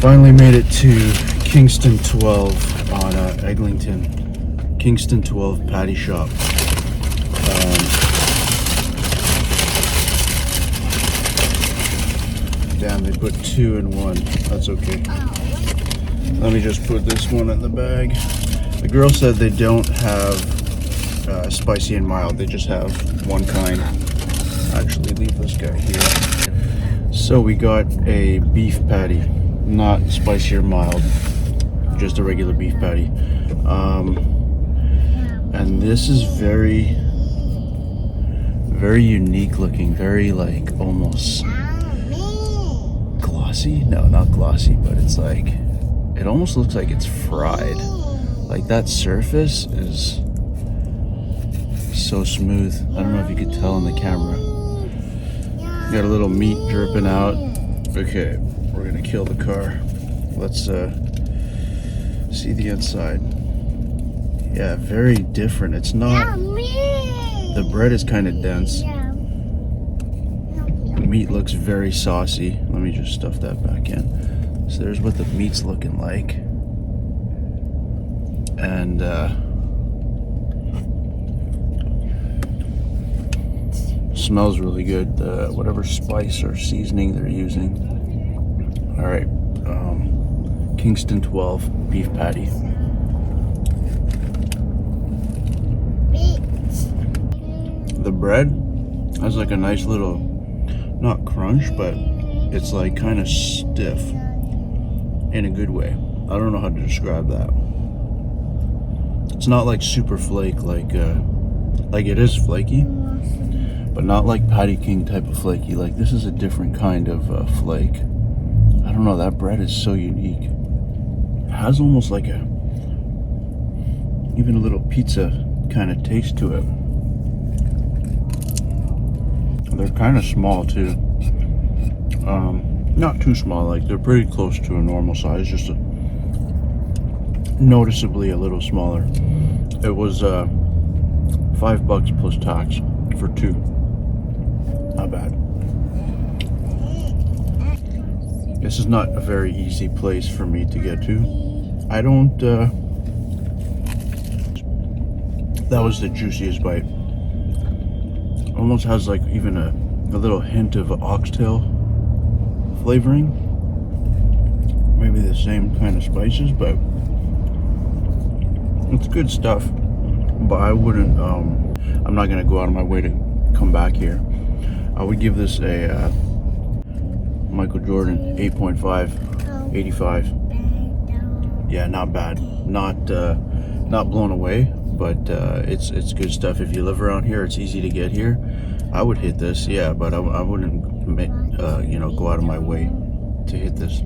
Finally made it to Kingston 12 on Eglinton. Kingston 12 patty shop. Damn, they put two in one. That's okay. Let me just put this one in the bag. The girl said they don't have spicy and mild. They just have one kind. Actually, leave this guy here. So we got a beef patty. Not spicy or mild, just a regular beef patty. And this is very unique looking, very like almost glossy. No, not glossy, but it's like, it almost looks like it's fried. Like that surface is so smooth. I don't know if you could tell in the camera. Got a little meat dripping out. Okay, we're gonna kill the car. Let's see the inside. Yeah, very different. It's not, the bread is kind of dense. The meat looks very saucy. Let me just stuff that back in. So there's what the meat's looking like. And smells really good. Whatever spice or seasoning they're using. All right, Kingston 12 beef patty. The bread has like a nice little, not crunch, but it's like kind of stiff in a good way. I don't know how to describe that. It's not like super flake, like it is flaky, but not like Patty King type of flaky. Like this is a different kind of flake. I don't know, that bread is so unique. It has almost like even a little pizza kind of taste to it. They're kind of small too. Not too small, like they're pretty close to a normal size, just noticeably a little smaller. It was $5 plus tax for two. Not bad. This is not a very easy place for me to get to. I don't, that was the juiciest bite. Almost has like even a little hint of oxtail flavoring. Maybe the same kind of spices, but it's good stuff. But I wouldn't, I'm not gonna go out of my way to come back here. I would give this a Michael Jordan 8.5, 85. Yeah, not bad. Not blown away, but it's good stuff. If you live around here, it's easy to get here. I would hit this, yeah, but I wouldn't go out of my way to hit this.